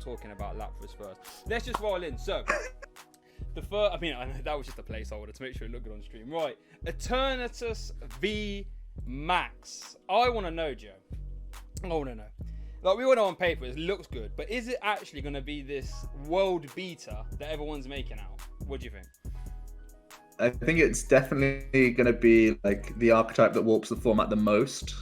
talking about Lapras first. Let's just roll in. So, the first, I mean, that was just a placeholder to make sure it looked good on stream. Right, Eternatus VMAX. I want to know, Joe. I want to know. Like, we all know on paper it looks good, but is it actually going to be this world beater that everyone's making out? What do you think? I think it's definitely going to be like the archetype that warps the format the most.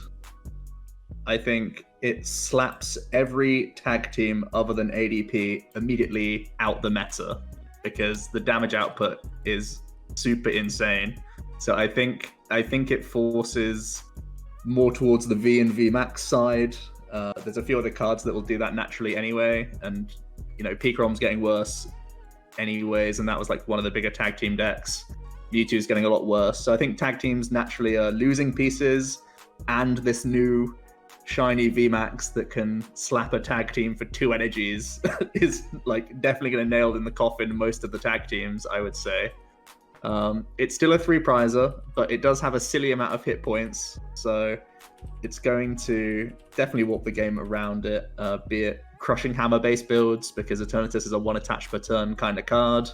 I think it slaps every tag team other than ADP immediately out the meta because the damage output is super insane. So I think it forces more towards the V and VMAX side. There's a few other cards that will do that naturally anyway, and you know, Pikarom's getting worse anyways, and that was like one of the bigger tag team decks. Mewtwo's getting a lot worse, so I think tag teams naturally are losing pieces, and this new shiny VMAX that can slap a tag team for 2 energies is like definitely going to nail in the coffin most of the tag teams, I would say. It's still a 3-prizer, but it does have a silly amount of hit points, so it's going to definitely warp the game around it, be it crushing hammer base builds, because Eternatus is a 1 attach per turn kind of card,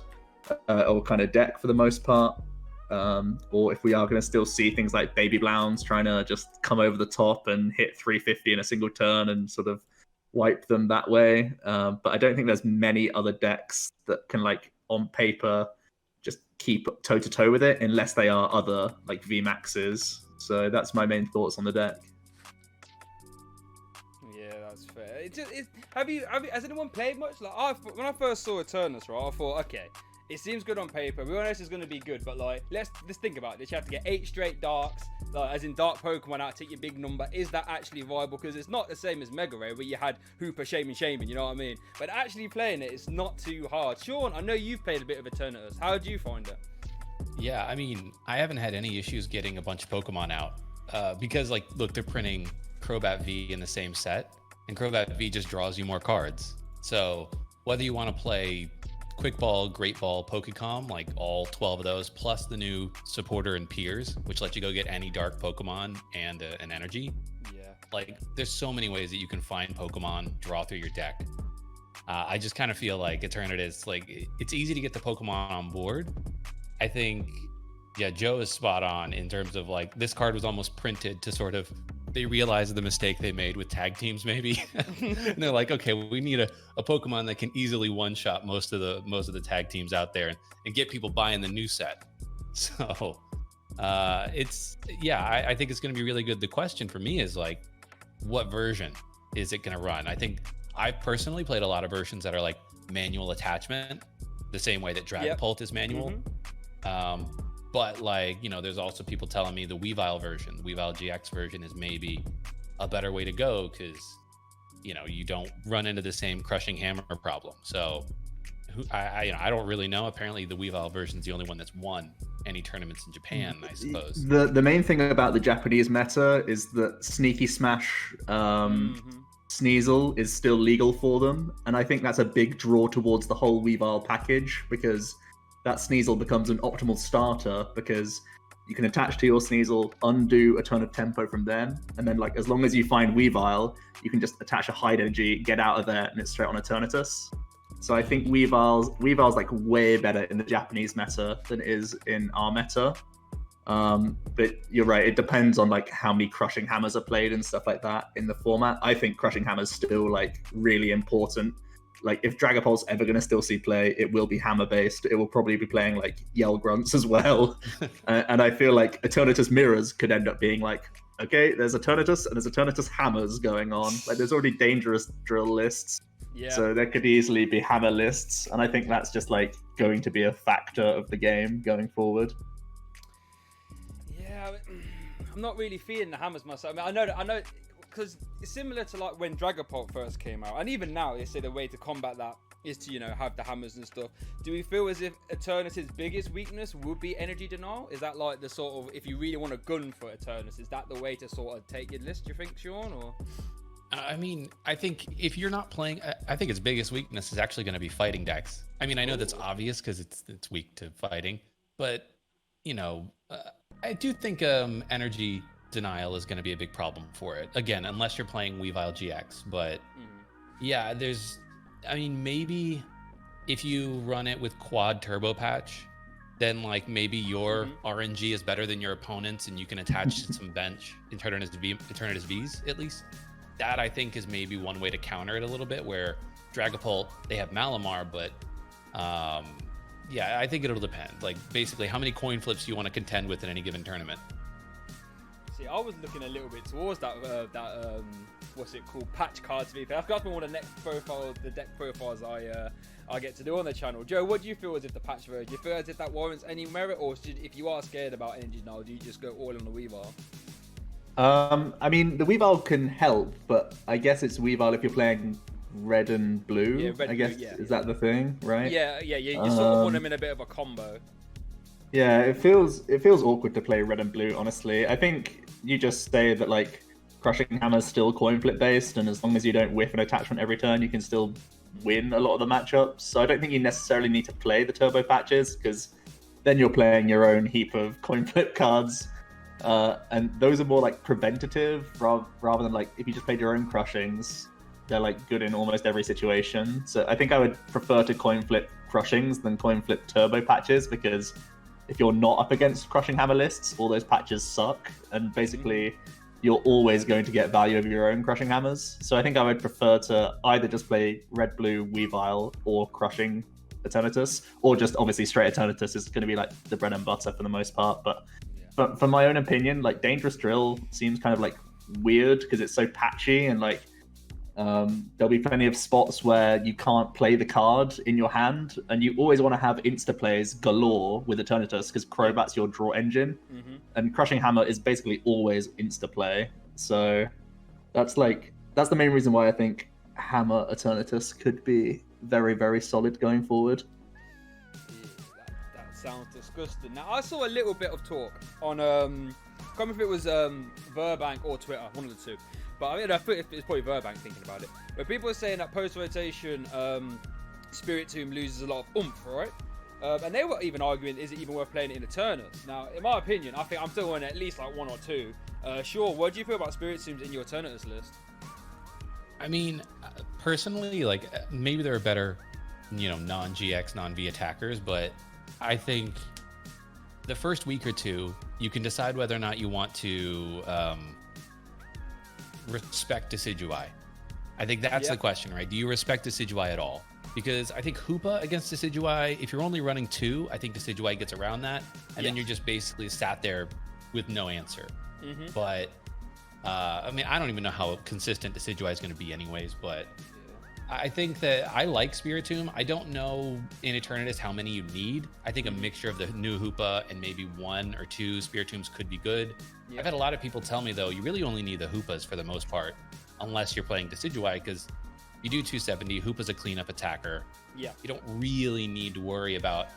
or kind of deck for the most part, or if we are going to still see things like Baby Blounds trying to just come over the top and hit 350 in a single turn and sort of wipe them that way. But I don't think there's many other decks that can, like, on paper, just keep toe-to-toe with it, unless they are other, like, VMAXs. So that's my main thoughts on the deck. Yeah, that's fair. Has anyone played much? Like, when I first saw Eternus, right, I thought, okay, it seems good on paper. We all know this is going to be good, but like, let's think about this. You have to get 8 straight darks, like, as in dark Pokemon out, take your big number. Is that actually viable? Because it's not the same as Mega Ray, where you had Hooper, Shaman, you know what I mean? But actually playing it, it's not too hard. Sean, I know you've played a bit of Eternatus. How did you find it? Yeah, I mean, I haven't had any issues getting a bunch of Pokemon out, because, like, look, they're printing Crobat V in the same set, and Crobat V just draws you more cards. So whether you want to play Quick Ball, Great Ball, Pokecom, like all 12 of those, plus the new Supporter and Peers, which let you go get any dark Pokemon and an energy. Yeah. Like, there's so many ways that you can find Pokemon, draw through your deck. I just kind of feel like Eternatus, like, it's easy to get the Pokemon on board. I think, yeah, Joe is spot on in terms of, like, this card was almost printed to sort of, they realized the mistake they made with tag teams, maybe. And they're like, okay, we need a Pokemon that can easily one-shot most of the tag teams out there and get people buying the new set. So I think it's going to be really good. The question for me is, like, what version is it going to run? I think I've personally played a lot of versions that are like manual attachment, the same way that Dragapult is manual. Mm-hmm. But, like, you know, there's also people telling me the Weavile version, the Weavile GX version, is maybe a better way to go because, you know, you don't run into the same crushing hammer problem. So I don't really know. Apparently the Weavile version is the only one that's won any tournaments in Japan, I suppose. The main thing about the Japanese meta is that Sneaky Smash Sneasel is still legal for them. And I think that's a big draw towards the whole Weavile package, because that Sneasel becomes an optimal starter because you can attach to your Sneasel, undo a ton of tempo from them, and then, like, as long as you find Weavile, you can just attach a hide energy, get out of there, and it's straight on Eternatus. So I think Weavile's like way better in the Japanese meta than it is in our meta. But you're right, it depends on, like, how many crushing hammers are played and stuff like that in the format. I think crushing hammers still, like, really important. Like, if Dragapult's ever going to still see play, it will be hammer-based. It will probably be playing, like, Yell Grunts as well. And I feel like Eternatus Mirrors could end up being like, okay, there's Eternatus and there's Eternatus Hammers going on. Like, there's already dangerous drill lists. Yeah. So there could easily be hammer lists. And I think that's just, like, going to be a factor of the game going forward. Yeah, I'm not really feeling the hammers myself. I mean, I know. Because it's similar to, like, when Dragapult first came out, and even now they say the way to combat that is to, you know, have the hammers and stuff. Do we feel as if Eternatus' biggest weakness would be energy denial? Is that, like, the sort of, if you really want a gun for Eternus, is that the way to sort of take your list, do you think, Sean? Or I mean, I think if you're not playing, I think its biggest weakness is actually going to be fighting decks. I mean, I know that's obvious because it's weak to fighting, but, you know, I do think energy denial is going to be a big problem for it. Again, unless you're playing Weavile GX. But yeah, there's I mean, maybe if you run it with quad turbo patch, then like maybe your RNG is better than your opponent's, and you can attach some bench Eternatus V's at least. That I think is maybe one way to counter it a little bit. Where Dragapult, they have Malamar, but yeah, I think it'll depend. Like basically, how many coin flips you want to contend with in any given tournament. See, I was looking a little bit towards that what's it called, patch card, to be fair. That's been one of the deck profiles I get to do on the channel. Joe, what do you feel as if the patch version? Do you feel as if that warrants any merit, or if you are scared about energy now, do you just go all on the Weavile? I mean, the Weavile can help, but I guess it's Weavile if you're playing red and blue. Yeah, red I guess blue, yeah. Is that the thing, right? Yeah. You sort of want them in a bit of a combo. Yeah, it feels awkward to play red and blue, honestly. I think you just say that like Crushing Hammer's still coin flip based, and as long as you don't whiff an attachment every turn, you can still win a lot of the matchups. So I don't think you necessarily need to play the turbo patches, because then you're playing your own heap of coin flip cards. And those are more like preventative rather than like if you just played your own Crushings, they're like good in almost every situation. So I think I would prefer to coin flip Crushings than coin flip turbo patches, because if you're not up against Crushing Hammer lists, all those patches suck, and basically you're always going to get value of your own Crushing Hammers. So I think I would prefer to either just play red, blue, Weavile, or Crushing Eternatus, or just obviously straight Eternatus is going to be like the bread and butter for the most part. But for my own opinion, like Dangerous Drill seems kind of like weird because it's so patchy, and like there'll be plenty of spots where you can't play the card in your hand, and you always want to have insta plays galore with Eternatus because Crobat's your draw engine, and Crushing Hammer is basically always insta play. So that's the main reason why I think Hammer Eternatus could be very, very solid going forward. That sounds disgusting. Now I saw a little bit of talk on I can't remember if it was Verbank or Twitter, one of the two. But I mean, I think it's probably Verbank thinking about it. But people are saying that post-rotation, Spiritomb loses a lot of oomph, right? And they were even arguing, is it even worth playing it in Eternus? Now, in my opinion, I think I'm still on at least like one or two. Sure, what do you feel about Spiritombs in your Eternatus list? I mean, personally, like maybe there are better, non-GX, non-V attackers, but I think the first week or two, you can decide whether or not you want to respect Decidueye. I think that's the question, right? Do you respect Decidueye at all? Because I think Hoopa against Decidueye, if you're only running two, I think Decidueye gets around that, and then you're just basically sat there with no answer. But I mean, I don't even know how consistent Decidueye is going to be anyways, but I think that I like Spiritomb. I don't know in Eternatus how many you need. I think a mixture of the new Hoopa and maybe one or two Spiritombs could be good. I've had a lot of people tell me, though, you really only need the Hoopas for the most part, unless you're playing Decidueye, because you do 270, Hoopa's a cleanup attacker. You don't really need to worry about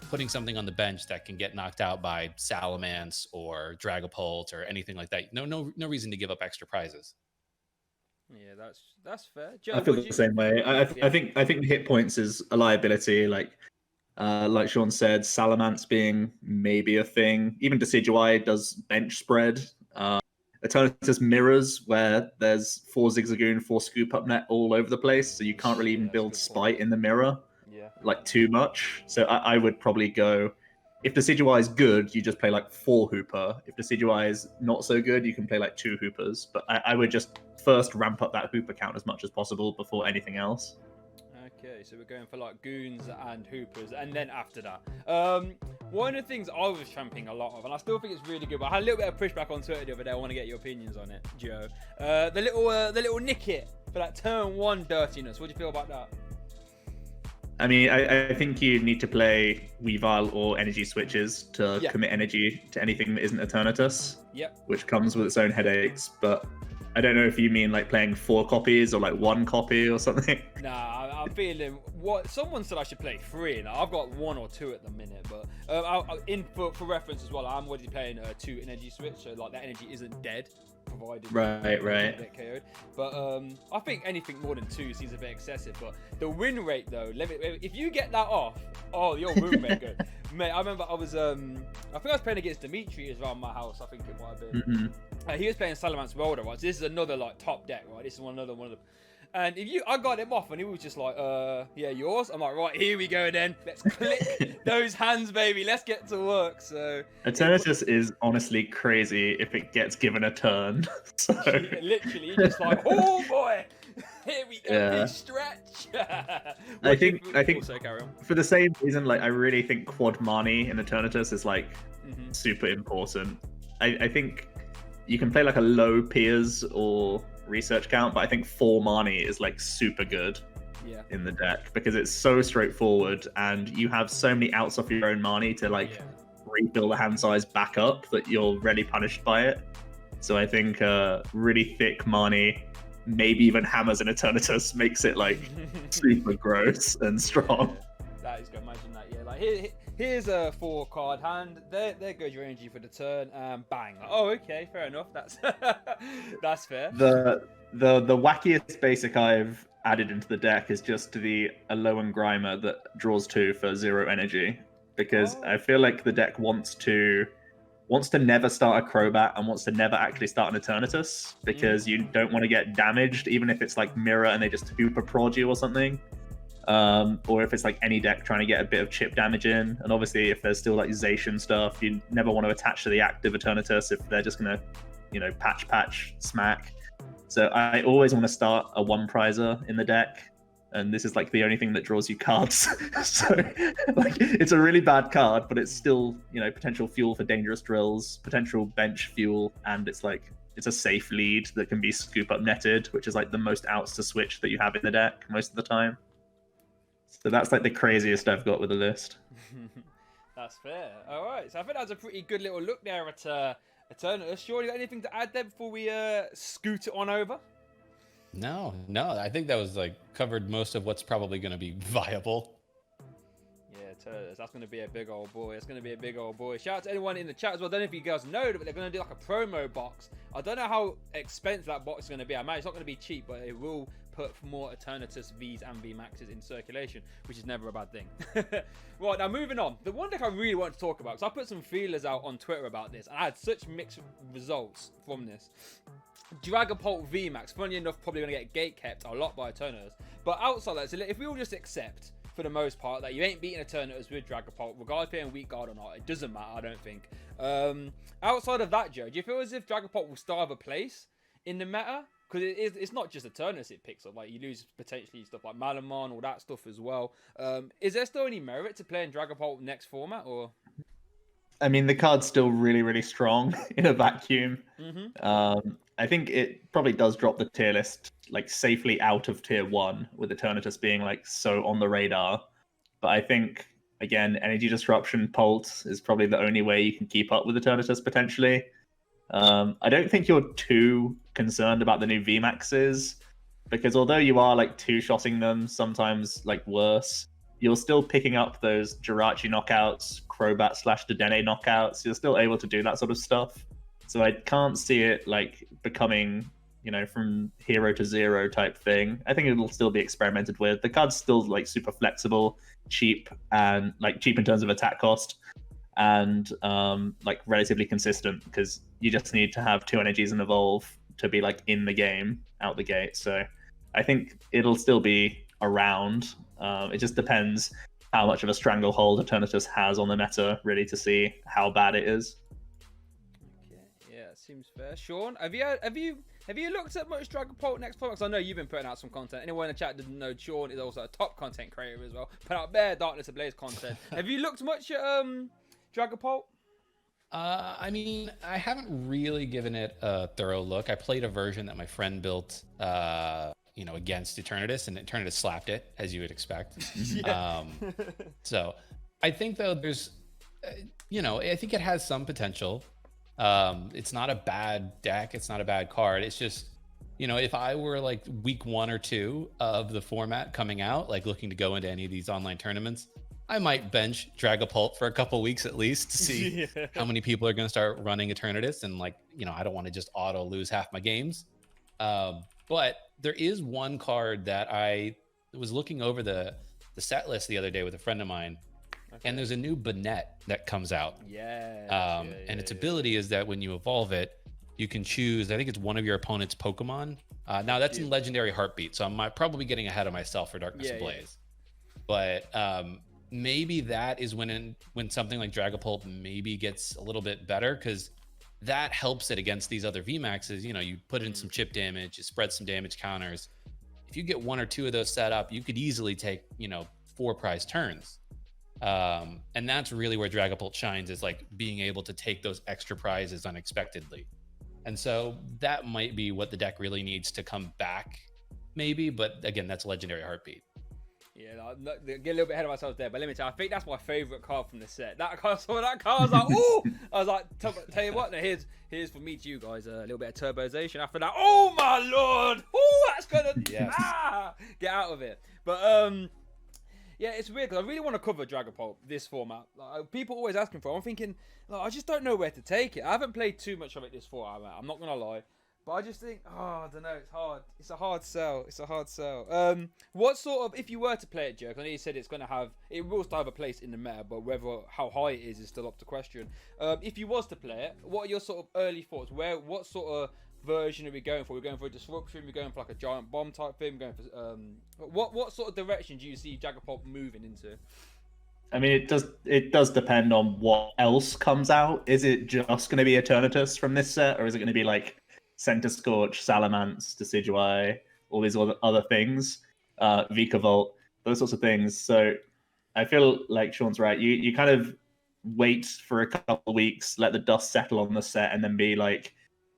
putting something on the bench that can get knocked out by Salamence or Dragapult or anything like that. No reason to give up extra prizes. Yeah, that's fair. Joe, I feel the same way. I think the hit points is a liability. Like Sean said, Salamence being maybe a thing. Even Decidueye does bench spread. Eternatus mirrors where there's 4 Zigzagoon, 4 Scoop Up Net all over the place, so you can't really even build Spite in the mirror like too much. So I would probably go, if Decidueye is good, you just play like 4 Hoopa. If Decidueye is not so good, you can play like 2 Hoopas. But I would just first ramp up that Hoopa count as much as possible before anything else. Okay, so we're going for like Goons and Hoopas, and then after that. One of the things I was championing a lot of, and I still think it's really good, but I had a little bit of pushback on Twitter the other day. I want to get your opinions on it, Joe. The little Nickit for that turn 1 dirtiness. What do you feel about that? I mean, I think you need to play Weavile or energy switches to commit energy to anything that isn't Eternatus, which comes with its own headaches. But I don't know if you mean like playing 4 copies or like 1 copy or something. Nah, I'm feeling what someone said I should play 3. Now I've got 1 or 2 at the minute, but for reference as well, I'm already playing 2 energy switch, so like that energy isn't dead. Provided right. Get KO'd. But I think anything more than 2 seems a bit excessive. But the win rate though, if you get that off, your roommate good. Mate, I remember I think I was playing against Dimitri around my house. I think it might have been. He was playing Salamence Welder, right? So this is another like top deck, right? This is another one of the. And I got him off, and he was just like, yeah, yours. I'm like, right, here we go then. Let's click those hands, baby. Let's get to work. So Eternatus is honestly crazy if it gets given a turn. So yeah, literally, just like, oh boy, here we go, big stretch. I think also carry on. For the same reason, like I really think Quad Mani in Eternatus is like super important. I think you can play like a low Piers or research count, but I think 4 Mani is like super good in the deck because it's so straightforward and you have so many outs off your own Mani to like refill the hand size back up that you're rarely punished by it. So I think really thick Mani, maybe even hammers in Eternatus, makes it like super gross and strong. That is good. Imagine that. Yeah, like here's a 4-card hand. There goes your energy for the turn. Bang. Oh, okay, fair enough. That's that's fair. The wackiest basic I've added into the deck is just the Alolan Grimer that draws 2 for 0 energy, because I feel like the deck wants to never start a Crobat and wants to never actually start an Eternatus, because you don't want to get damaged, even if it's like Mirror and they just Hooper Prod you or something. Or if it's like any deck trying to get a bit of chip damage in. And obviously if there's still like Zacian stuff, you never want to attach to the active Eternatus if they're just going to, patch, smack. So I always want to start a 1-prizer in the deck. And this is like the only thing that draws you cards. So like it's a really bad card, but it's still, potential fuel for dangerous drills, potential bench fuel, and it's a safe lead that can be scoop up netted, which is like the most outs to switch that you have in the deck most of the time. So that's like the craziest I've got with the list. That's fair. All right, so I think that's a pretty good little look there at Eternatus. Sean, you got anything to add there before we scoot it on over? No. I think that was like covered most of what's probably going to be viable. Yeah, Eternatus, that's going to be a big old boy. It's going to be a big old boy. Shout out to anyone in the chat as well. I don't know if you guys know, but they're going to do like a promo box. I don't know how expensive that box is going to be. I imagine it's not going to be cheap, but it will put more Eternatus Vs and VMAXs in circulation, which is never a bad thing. Right, now moving on. The one deck I really want to talk about, because I put some feelers out on Twitter about this, and I had such mixed results from this. Dragapult VMAX, funny enough, probably going to get gate-kept a lot by Eternatus. But outside that, so if we all just accept, for the most part, that you ain't beating Eternatus with Dragapult, regardless of being weak guard or not, it doesn't matter, I don't think. Outside of that, Joe, do you feel as if Dragapult will still have a place in the meta? Because it's not just Eternatus it picks up, like you lose potentially stuff like Malamar and all that stuff as well. Is there still any merit to playing Dragapult next format, or? I mean, the card's still really, really strong in a vacuum. I think it probably does drop the tier list like safely out of tier 1, with Eternatus being like so on the radar. But I think, again, Energy Disruption Pult is probably the only way you can keep up with Eternatus potentially. I don't think you're too concerned about the new VMAXs, because although you are like two-shotting them, sometimes like worse, you're still picking up those Jirachi knockouts, Crobat/Dedenne knockouts. You're still able to do that sort of stuff. So I can't see it like becoming, from hero to zero type thing. I think it'll still be experimented with. The card's still like super flexible, cheap in terms of attack cost, and like relatively consistent, because you just need to have 2 energies and evolve to be like in the game out the gate. So I think it'll still be around. It just depends how much of a stranglehold Eternatus has on the meta, really, to see how bad it is. Seems fair. Sean, have you looked at much Dragapult next format? Because I know you've been putting out some content. Anyone in the chat didn't know Sean is also a top content creator as well. Put out bare Darkness Ablaze content. Have you looked much at Dragapult? I mean, I haven't really given it a thorough look. I played a version that my friend built, against Eternatus, and Eternatus slapped it, as you would expect. So I think though there's, I think it has some potential. It's not a bad deck. It's not a bad card. It's just, if I were like week 1 or 2 of the format coming out, like looking to go into any of these online tournaments, I might bench Dragapult for a couple weeks at least to see how many people are going to start running Eternatus. And like, I don't want to just auto lose half my games. But there is one card that I was looking over the set list the other day with a friend of mine. Okay. And there's a new Banette that comes out. And its ability is that when you evolve it, you can choose, I think it's one of your opponent's Pokemon. Now that's in Legendary Heartbeat, so I'm probably getting ahead of myself for Darkness Ablaze. But maybe that is when something like Dragapult maybe gets a little bit better, because that helps it against these other VMAXs. You know, you put in some chip damage, you spread some damage counters. If you get 1 or 2 of those set up, you could easily take, 4 prize turns. And that's really where Dragapult shines, is like being able to take those extra prizes unexpectedly. And so that might be what the deck really needs to come back, maybe. But again, that's Legendary Heartbeat. Yeah, get a little bit ahead of myself there, but let me tell you, I think that's my favorite card from the set. That card, I was like, ooh! I was like, tell you what, now here's for me to you guys, a little bit of turbozation. After that, oh my lord! Ooh, that's gonna get out of it. But yeah, it's weird because I really want to cover Dragapult this format. Like, people always asking for it. I'm thinking, like, I just don't know where to take it. I haven't played too much of it this format. I'm not gonna lie. But I just think, I don't know, it's hard. It's a hard sell. What sort of, if you were to play it, Jerk, I know you said it will still have a place in the meta, but how high it is still up to question. If you was to play it, what are your sort of early thoughts? What sort of version are we going for? We're going for a disruption, we're going for like a giant bomb type thing, we're going for, what sort of direction do you see Dragapult moving into? I mean, it does depend on what else comes out. Is it just going to be Eternatus from this set, or is it going to be like Center Scorch, Salamence, Decidueye, all these other things, Vikavolt, those sorts of things. So I feel like Sean's right. You kind of wait for a couple of weeks, let the dust settle on the set, and then be like,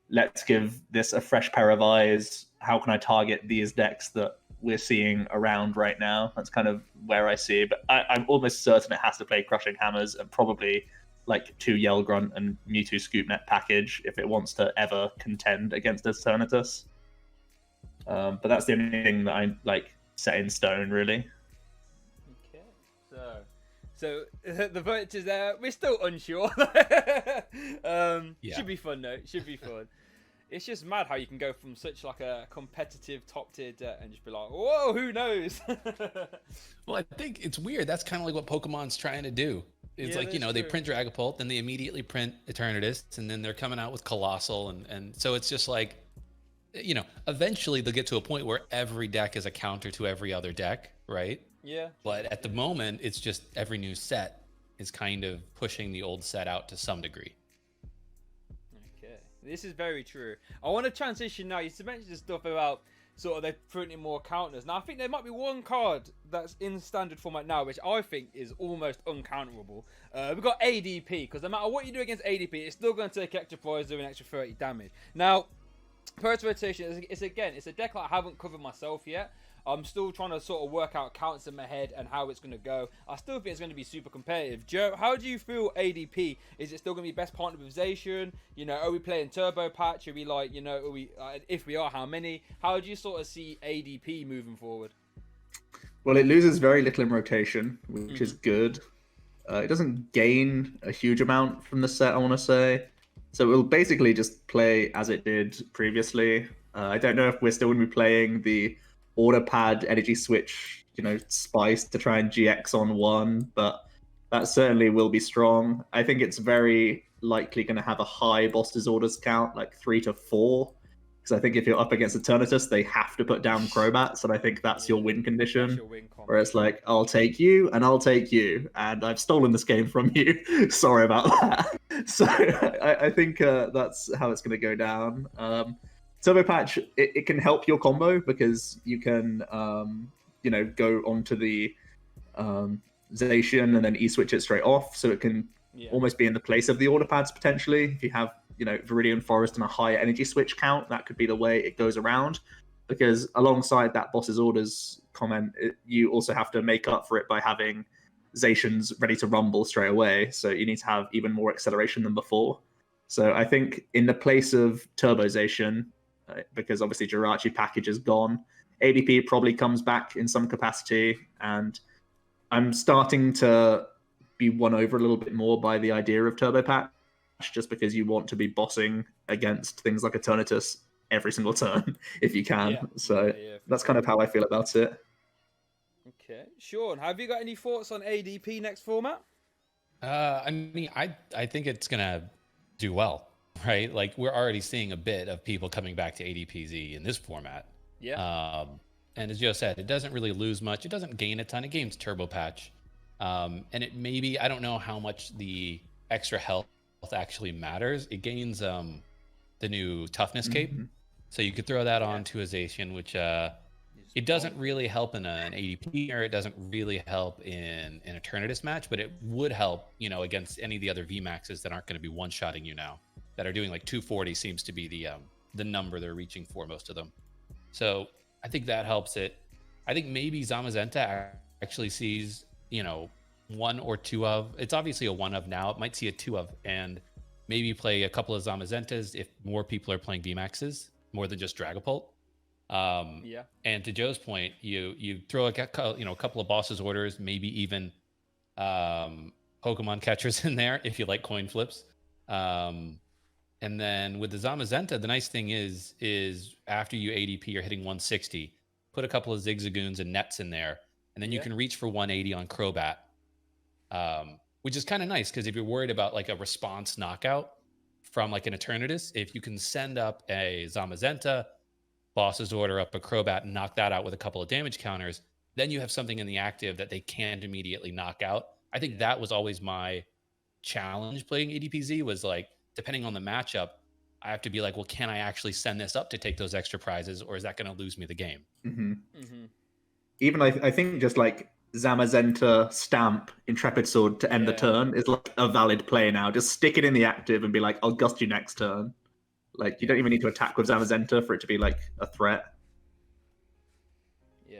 let's give this a fresh pair of eyes. How can I target these decks that we're seeing around right now? That's kind of where I see it. But I'm almost certain it has to play Crushing Hammers and probably like 2 Yell Grunt and Mewtwo Scoopnet package if it wants to ever contend against Eternatus. But that's the only thing that I like set in stone, really. Okay, so the vote is there. We're still unsure. Should be fun though. Should be fun. It's just mad how you can go from such like a competitive top tier deck and just be like, whoa, who knows? Well, I think it's weird. That's kind of like what Pokemon's trying to do. It's like, they print Dragapult, then they immediately print Eternatus, and then they're coming out with Coalossal. And so it's just like, eventually they'll get to a point where every deck is a counter to every other deck, right? Yeah. But at the moment, it's just every new set is kind of pushing the old set out to some degree. Okay. This is very true. I want to transition now. You mentioned the stuff about sort of they're printing more counters. Now, I think there might be one card that's in standard format now, which I think is almost uncounterable. We've got ADP, because no matter what you do against ADP, it's still going to take extra poise, do an extra 30 damage. Now, Perch Rotation, it's a deck that I haven't covered myself yet. I'm still trying to sort of work out counts in my head and how it's going to go. I still think it's going to be super competitive. Joe, how do you feel ADP? Is it still going to be best partner with Zacian? Are we playing Turbo Patch? Are we like, if we are, how many? How do you sort of see ADP moving forward? Well, it loses very little in rotation, which is good. It doesn't gain a huge amount from the set, I want to say. So it will basically just play as it did previously. I don't know if we're still going to be playing the Order Pad Energy Switch, Spice to try and GX on 1, but that certainly will be strong. I think it's very likely going to have a high Boss Disorders count, like 3 to 4. Because I think if you're up against Eternatus, they have to put down Crobats, and I think that's your win condition. That's your win where it's like, I'll take you, and I'll take you, and I've stolen this game from you. Sorry about that. So I think that's how it's going to go down. Turbo Patch, it can help your combo because you can, go onto the Zacian and then E-switch it straight off, so it can almost be in the place of the Order Pads potentially. If you have, Viridian Forest and a higher energy switch count, that could be the way it goes around. Because alongside that Boss's Orders comment, you also have to make up for it by having Zacians ready to rumble straight away, so you need to have even more acceleration than before. So I think in the place of Turbo Zacian, because obviously Jirachi package is gone, ADP probably comes back in some capacity, and I'm starting to be won over a little bit more by the idea of Turbo Patch, just because you want to be bossing against things like Eternatus every single turn if you can. That's kind of how I feel about it. Okay, Sean, have you got any thoughts on ADP next format? I mean, I think it's gonna do well. right? Like we're already seeing a bit of people coming back to ADPZ in this format. Yeah. And as Joe said, it doesn't really lose much. It doesn't gain a ton. It gains Turbo Patch. And it maybe, I don't know how much the extra health actually matters. It gains the new Toughness Cape. So you could throw that on to a Zacian, which it doesn't really help in an ADP, or it doesn't really help in an Eternatus match, but it would help, you know, against any of the other VMAXs that aren't going to be one-shotting you now, that are doing like 240 seems to be the number they're reaching for, most of them. So I think that helps it. I think maybe Zamazenta actually sees, you know, one or two of, it's obviously a one of now, it might see a two of, and maybe play a couple of Zamazentas if more people are playing VMAXs, more than just Dragapult. And to Joe's point, you throw a couple of bosses orders, maybe even Pokemon catchers in there if you like coin flips. And then with the Zamazenta, the nice thing is after you ADP, you're hitting 160, put a couple of Zigzagoons and Nets in there, and then you can reach for 180 on Crobat, which is kind of nice because if you're worried about like a response knockout from like an Eternatus, if you can send up a Zamazenta, bosses order up a Crobat and knock that out with a couple of damage counters, then you have something in the active that they can't immediately knock out. I think that was always my challenge playing ADPZ, was like, depending on the matchup, I have to be like, well, can I actually send this up to take those extra prizes, or is that going to lose me the game? Even I think just like Zamazenta Stamp Intrepid Sword to end the turn is like a valid play now. Just stick it in the active and be like, I'll gust you next turn. Like, you don't even need to attack with Zamazenta for it to be like a threat.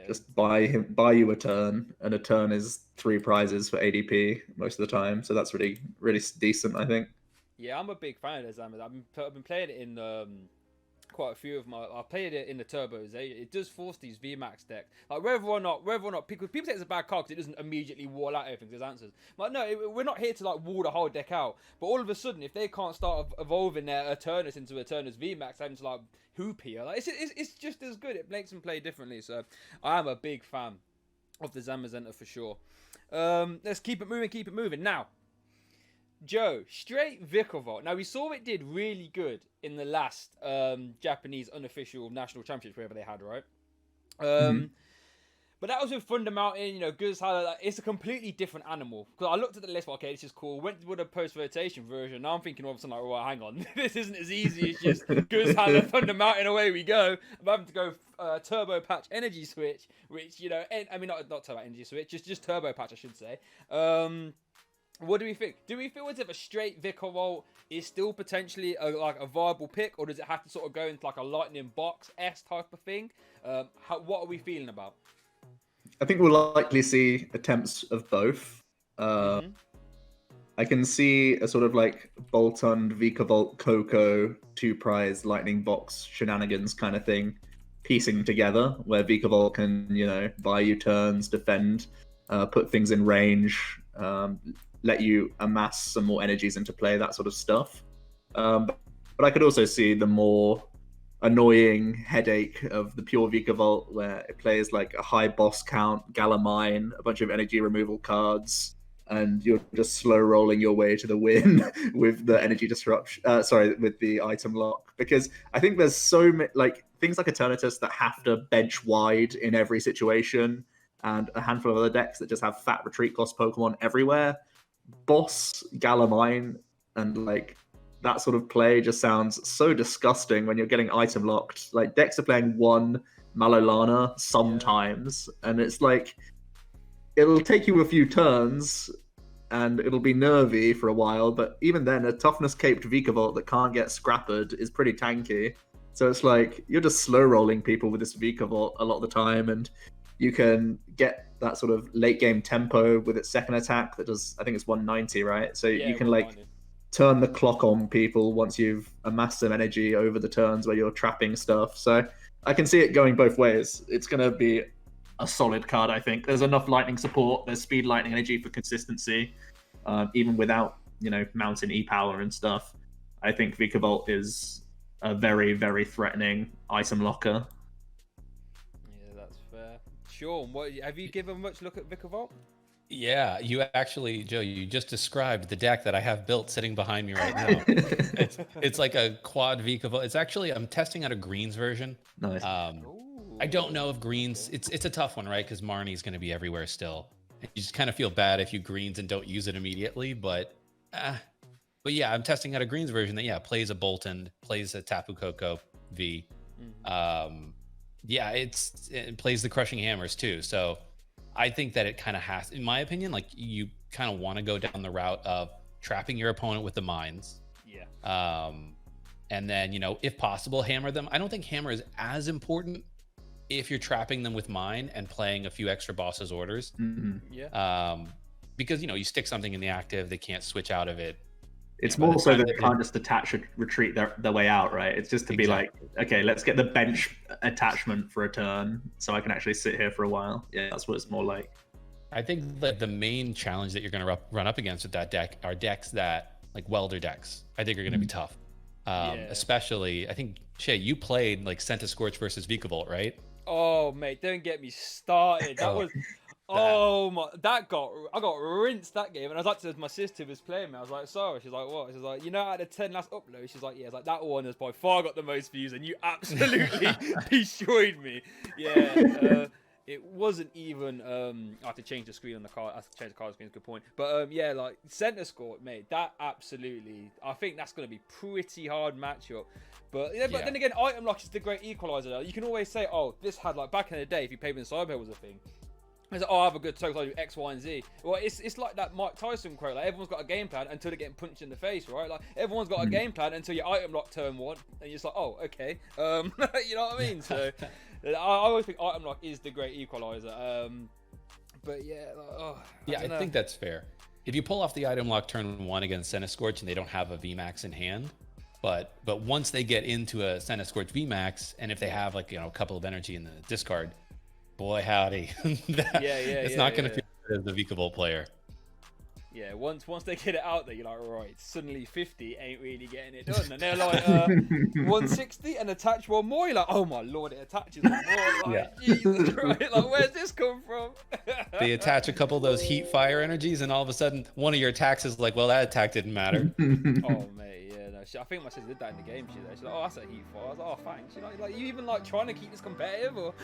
Just buy you a turn, and a turn is 3 prizes for ADP most of the time. So that's really, really decent, I think. Yeah, I'm a big fan of Zamazenta. I've been playing it in quite a few of my. I played it in the turbos. It does force these VMAX decks. Like whether or not people say it's a bad card because it doesn't immediately wall out everything. There's answers. But no, we're not here to like wall the whole deck out. But all of a sudden, if they can't start evolving their Eternus into Eternus VMAX, having to like hoop here, like it's just as good. It makes them play differently. So I am a big fan of the Zamazenta for sure. Let's keep it moving. Now, Joe, straight Vikavolt. Now, we saw it did really good in the last Japanese unofficial national championship, wherever they had, right? But that was with Thunder Mountain, you know, Gyrosean. It's a completely different animal. Because I looked at the list, okay, this is cool. Went with a post-rotation version. Now I'm thinking all of a sudden, like, well, hang on. This isn't as easy as just Gyrosean and Thunder Mountain, away we go. I'm having to go Turbo Patch Energy Switch, which, you know, I mean, not Turbo Energy Switch, just Turbo Patch, I should say. What do we think? Do we feel as if a straight Vikavolt is still potentially a viable pick, or does it have to sort of go into like a Lightning Box-esque type of thing? What are we feeling about? I think we'll likely see attempts of both. I can see a sort of like Boltund, Vikavolt, KOKO, 2-prize Lightning Box shenanigans kind of thing piecing together, where Vikavolt can, you know, buy you turns, defend, put things in range, let you amass some more energies into play, that sort of stuff. But I could also see the more annoying headache of the pure Vikavolt, where it plays like a high boss count, Galamine, a bunch of energy removal cards, and you're just slow rolling your way to the win with the energy disruption. With the item lock. Because I think there's so many, like, things like Eternatus that have to bench wide in every situation, and a handful of other decks that just have fat retreat cost Pokemon everywhere. Boss, Galamine, and like that sort of play just sounds so disgusting when you're getting item locked. Like, decks are playing one Malolana sometimes, and it's like, it'll take you a few turns and it'll be nervy for a while, but even then, a toughness caped Vikavolt that can't get scrappered is pretty tanky. So it's like, you're just slow rolling people with this Vikavolt a lot of the time, and you can get that sort of late game tempo with its second attack that does, I think it's 190, right? So you can like turn the clock on people once you've amassed some energy over the turns where you're trapping stuff. So I can see it going both ways. It's going to be a solid card, I think. There's enough lightning support. There's speed, lightning, energy for consistency, even without, you know, mountain E-power and stuff. I think Vikavolt is a very, very threatening item locker. Yeah, that's fair. Sean, what have you given much look at Vikavolt? Yeah, you actually, Joe, you just described the deck that I have built sitting behind me right now. It's like a quad Vikavolt. It's actually, I'm testing out a greens version. Nice. I don't know if greens, it's a tough one, right? Because Marnie's going to be everywhere still. And you just kind of feel bad if you greens and don't use it immediately. But yeah, I'm testing out a greens version that, yeah, plays a Boltund, plays a Tapu Koko V. Yeah, it plays the Crushing Hammers too. So I think that it kind of has, in my opinion, like you kind of want to go down the route of trapping your opponent with the mines. Yeah. And then, you know, if possible, hammer them. I don't think hammer is as important if you're trapping them with mine and playing a few extra bosses orders. Yeah. Because, you know, you stick something in the active, they can't switch out of it. It's more so that they can't just attach or retreat their way out, right? It's just to be like, okay, let's get the bench attachment for a turn so I can actually sit here for a while. Yeah, that's what it's more like. I think that the main challenge that you're going to run up against with that deck are decks that, like welder decks, I think are going to be tough. Especially, I think, Shay, you played like Scorch versus Vikavolt, right? Oh, mate, don't get me started. That was... Oh my! I got rinsed that game, and I was like, to my sister was playing me. I was like, sorry. She's like, what? She's like, you know, out of the 10 last uploads, she's like, yeah. It's like that one has by far got the most views, and you absolutely destroyed me. Yeah, it wasn't even. I have to change the screen on the card. I have to change the card screen. Good point. But yeah, like Score, mate, that absolutely. I think that's going to be pretty hard matchup. But yeah, but then again, item lock is the great equalizer. Though. You can always say, oh, this had like back in the day, if you played when Cyber was a thing. It's like, oh, I have a good token, I do X, Y, and Z. Well, it's like that Mike Tyson quote. Like, everyone's got a game plan until they're getting punched in the face, right? Like, everyone's got a game plan until your item lock turn one, and you're just like, oh, okay. You know what I mean? So, I always think item lock is the great equalizer. But yeah, like, I think that's fair. If you pull off the item lock turn one against Scorch and they don't have a VMAX in hand, but once they get into a Scorch VMAX, and if they have like, you know, a couple of energy in the discard, boy howdy, it's not going to feel good as the Vikavolt player. Yeah, once they get it out there, you're like, right, suddenly 50 ain't really getting it done. And they're like, 160 and attach one more. You're like, oh my lord, it attaches one more. Like, Jesus Christ, like, where's this come from? They attach a couple of those heat fire energies, and all of a sudden, one of your attacks is like, well, that attack didn't matter. Oh, mate, yeah. No, I think my sister did that in the game. She's like, oh, that's a heat fire. I was like, oh, thanks. You know, like, you even like trying to keep this competitive? Or...